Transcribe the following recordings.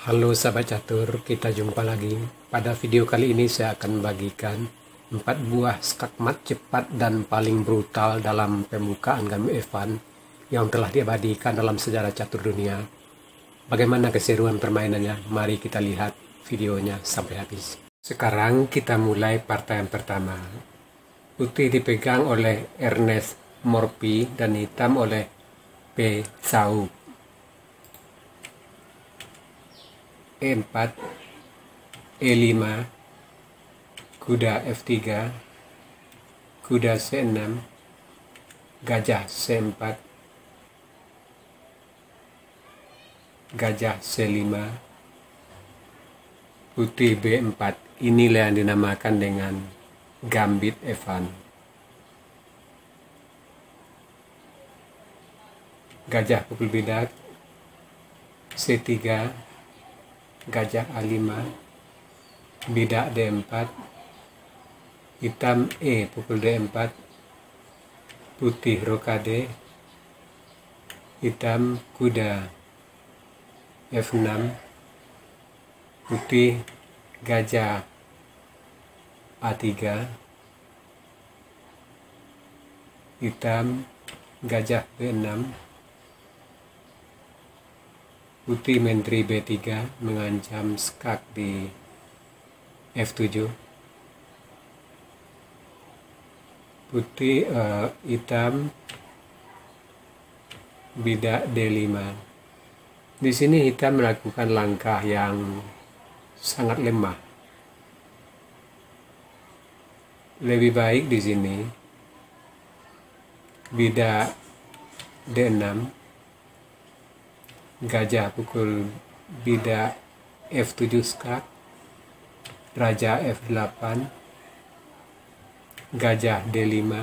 Halo sahabat catur, kita jumpa lagi. Pada video kali ini saya akan membagikan 4 buah skakmat cepat dan paling brutal dalam pembukaan game Evan yang telah diabadikan dalam sejarah catur dunia. Bagaimana keseruan permainannya? Mari kita lihat videonya sampai habis. Sekarang kita mulai partai yang pertama. Putih dipegang oleh Ernest Morphy dan hitam oleh P. Sau. E4, E5, kuda F3, kuda C6, gajah C4, gajah C5, putih B4. Inilah yang dinamakan dengan gambit Evan. Gajah pukul bidak C3, gajah A5, bidak D4, hitam E pukul D4, putih rokade, hitam kuda F6, putih gajah A3, hitam gajah B6, putih menteri B3 mengancam skak di F7, putih hitam bidak D5. Di sini hitam melakukan langkah yang sangat lemah. Lebih baik di sini bidak D6, gajah pukul bidak F7 skak, raja F8, gajah D5,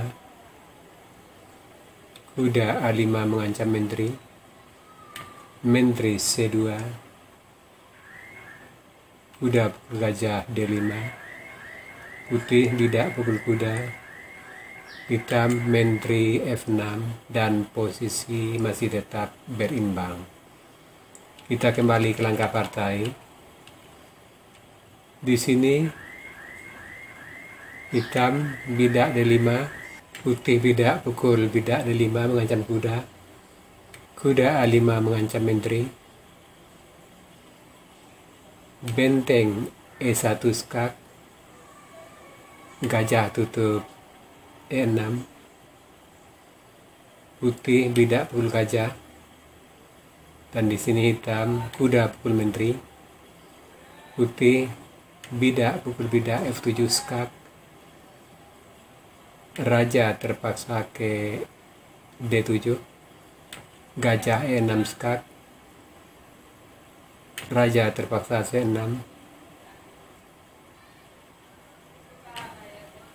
kuda A5 mengancam menteri, menteri C2, kuda pukul gajah D5, putih bidak pukul kuda, hitam menteri F6 dan posisi masih tetap berimbang. Kita kembali ke langkah partai. Di sini hitam bidak D5, putih bidak pukul bidak D5 mengancam kuda, kuda A5 mengancam menteri, benteng E1 skak, gajah tutup E6, putih bidak pukul gajah, dan di sini hitam kuda pukul menteri, putih bidak pukul bidak F7 skak, raja terpaksa ke D7, gajah E6 skak, raja terpaksa C6,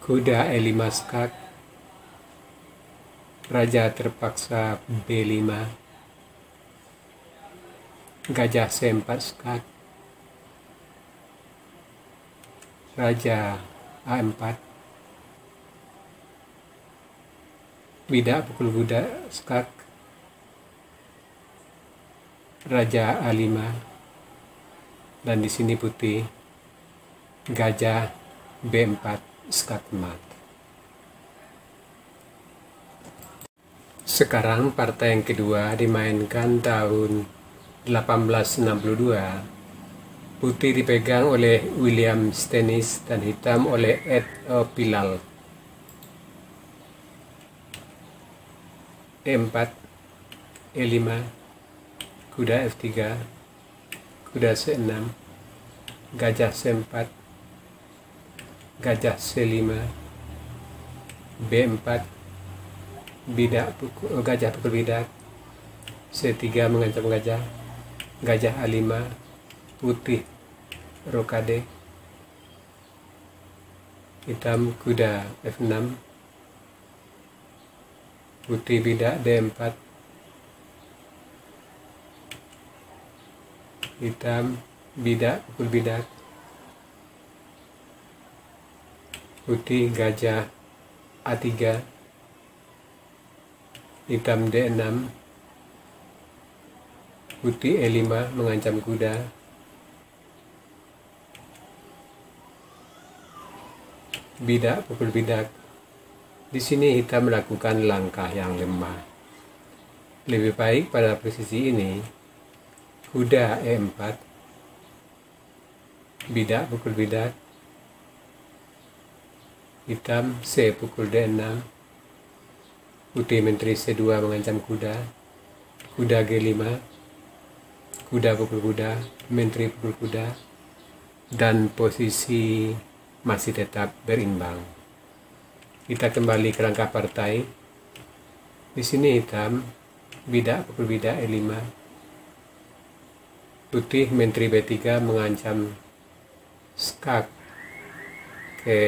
kuda E5 skak, raja terpaksa B5, gajah C4 skak, raja A4, bidak pukul kuda skak, raja A5, dan di sini putih gajah B4 skak mat. Sekarang partai yang kedua dimainkan tahun 1862. Putih dipegang oleh William Stennis dan hitam oleh Ed Pilal. E4, E5, kuda F3, kuda C6, gajah C4, gajah C5, B4, bidak pukul, gajah pukul bidak, C3 mengancam gajah, gajah A5, putih rokade, hitam kuda F6, putih bidak D4, hitam bidak pukul bidak, putih gajah A3, hitam D6, putih E5 mengancam kuda, Bidak pukul bidak. Di sini hitam melakukan langkah yang lemah. Lebih baik pada posisi ini kuda E4, bidak pukul bidak, hitam C pukul D6, putih menteri C2 mengancam kuda, kuda G5, kuda pukul kuda, menteri pukul kuda, dan posisi masih tetap berimbang. Kita kembali ke langkah partai. Di sini hitam bidak pukul bidak E5, putih menteri B3 mengancam skak ke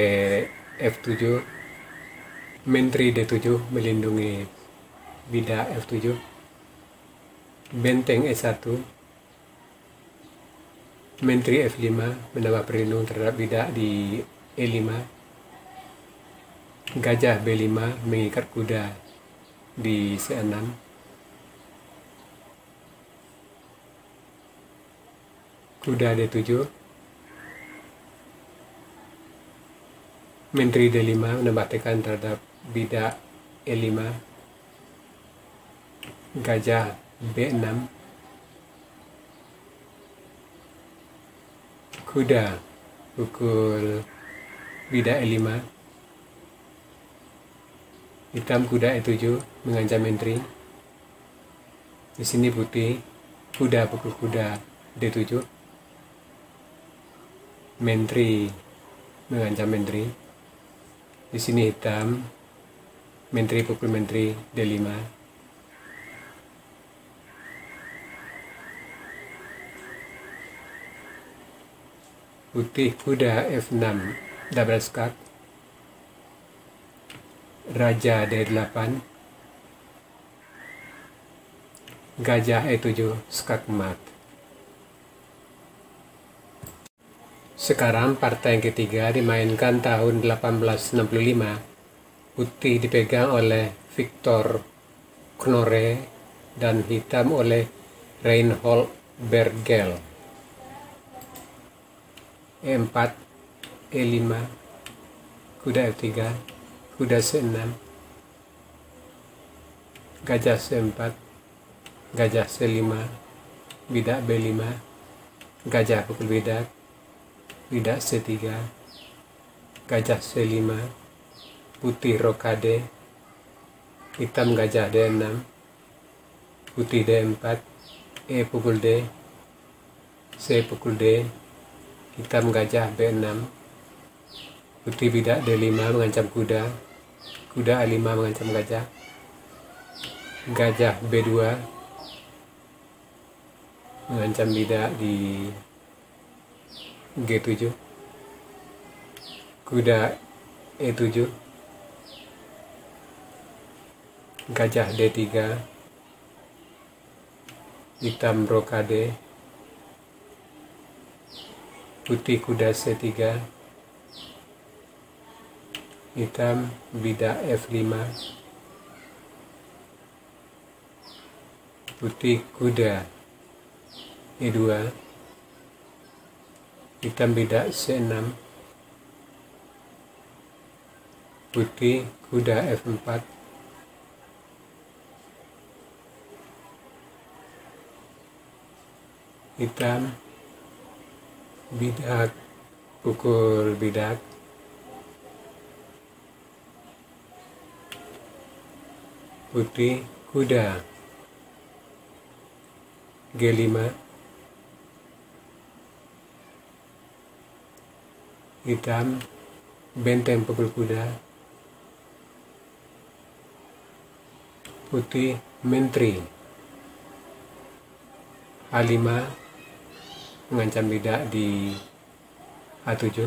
F7, menteri D7 melindungi bidak F7, benteng E1, menteri F5 menambah perlindung terhadap bidak di E5, gajah B5 mengikat kuda di C6, kuda D7, menteri D5 menambah tekan terhadap bidak E5, gajah B6, kuda pukul bidak E5, hitam kuda E7 mengancam menteri. Di sini putih kuda pukul kuda D7, menteri mengancam menteri. Di sini hitam menteri pukul menteri D5, putih kuda F6 double skak, raja D8, gajah E7 skak mat. Sekarang partai yang ketiga dimainkan tahun 1865. Putih dipegang oleh Victor Knorre dan hitam oleh Reinhold Bergel. E4, E5, kuda F3, kuda C6, gajah C4, gajah C5, bidak B5, gajah pukul bidak, bidak C3, gajah C5, putih rokade, hitam gajah D6, putih D4, E pukul D, C pukul D, hitam gajah B6, putih bidak D5 mengancam kuda, kuda A5 mengancam gajah, gajah B2 mengancam bidak di G7, kuda E7, gajah D3, hitam rokade, putih kuda C3, hitam bidak F5, putih kuda E2, hitam bidak C6, putih kuda F4, hitam bidak pukul bidak, putih kuda G5, hitam benteng pukul kuda, putih menteri A5 mengancam bidak di A7,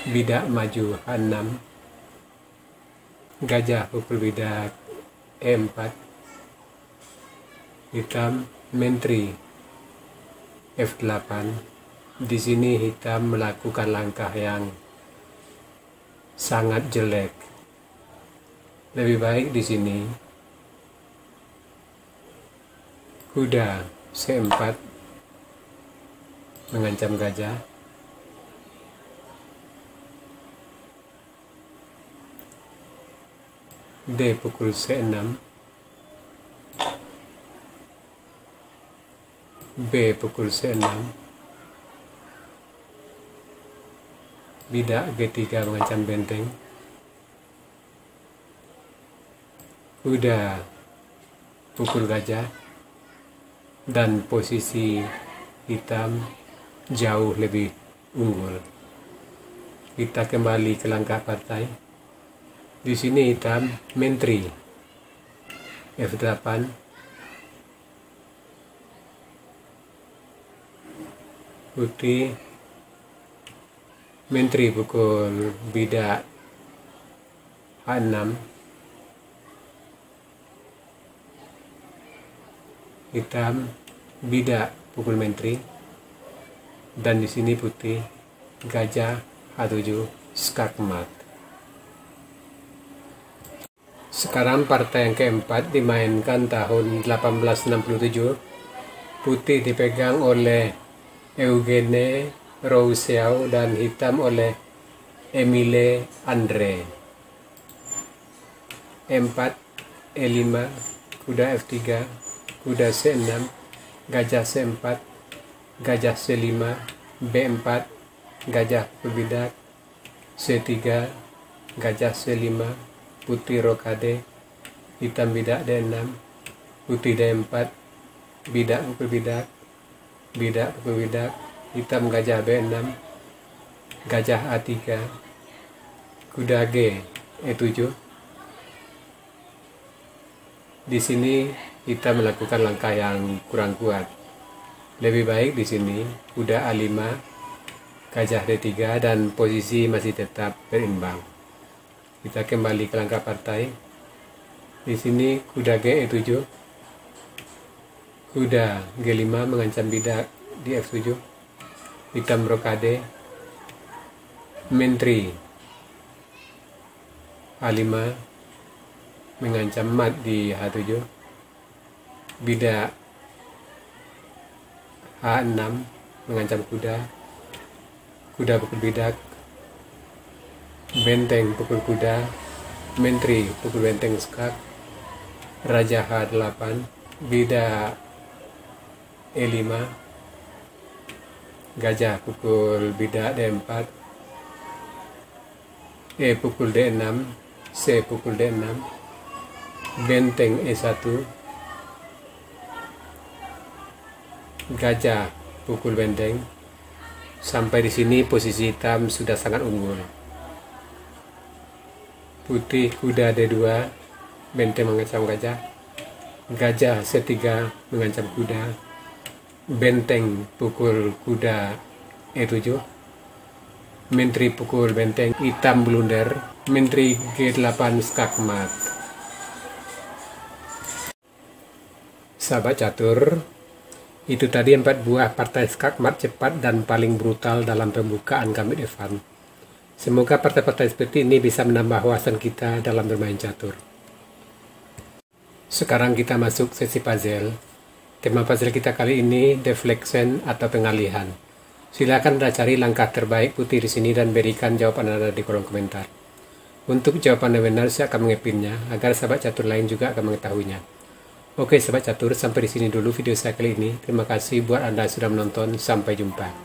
bidak maju A6, gajah pukul bidak E4, hitam menteri F8. Di sini hitam melakukan langkah yang sangat jelek. Lebih baik di sini kuda C4 mengancam gajah, D pukul C6, B pukul C6, bidak G3 mengancam benteng, kuda pukul gajah, dan posisi hitam jauh lebih unggul. Kita kembali ke langkah partai. Di sini hitam menteri F8, putih menteri pukul bidak H6, hitam bidak pukul menteri, dan di sini putih gajah H7 skakmat. Sekarang partai yang keempat dimainkan tahun 1867. Putih dipegang oleh Eugene Rousseau dan hitam oleh Emile Andre. E4, E5, kuda F3, kuda C6, gajah C4, gajah C5, B4, gajah berbidak, C3, gajah C5, putih rokade, hitam bidak D6, putih D4, bidak berbidak, bidak berbidak, hitam gajah B6, gajah A3, kuda G E7. Di sini kita melakukan langkah yang kurang kuat. Lebih baik di sini kuda A5, gajah D3, dan posisi masih tetap berimbang. Kita kembali ke langkah partai. Di sini kuda G E7, kuda G5 mengancam bidak di F7, hitam rokade, menteri A5 mengancam mat di H7, bidak H6 mengancam kuda, kuda pukul bidak, benteng pukul kuda, menteri pukul benteng skak, raja H8, bidak E5, gajah pukul bidak D4, E pukul D6, C pukul D6, benteng E1, gajah pukul benteng. Sampai di sini posisi hitam sudah sangat unggul. Putih kuda D2, benteng mengancam gajah, gajah C3 mengancam kuda, benteng pukul kuda E7, menteri pukul benteng, hitam blunder, menteri G8 skakmat. Sahabat catur, itu tadi 4 buah partai skakmat cepat dan paling brutal dalam pembukaan Gambit Evan. Semoga partai-partai seperti ini bisa menambah wawasan kita dalam bermain catur. Sekarang kita masuk sesi puzzle. Tema puzzle kita kali ini deflection atau pengalihan. Silakan Anda cari langkah terbaik putih di sini dan berikan jawaban Anda di kolom komentar. Untuk jawaban yang benar, saya akan mengepinnya agar sahabat catur lain juga akan mengetahuinya. Oke sahabat catur, sampai di sini dulu video saya kali ini. Terima kasih buat Anda sudah menonton. Sampai jumpa.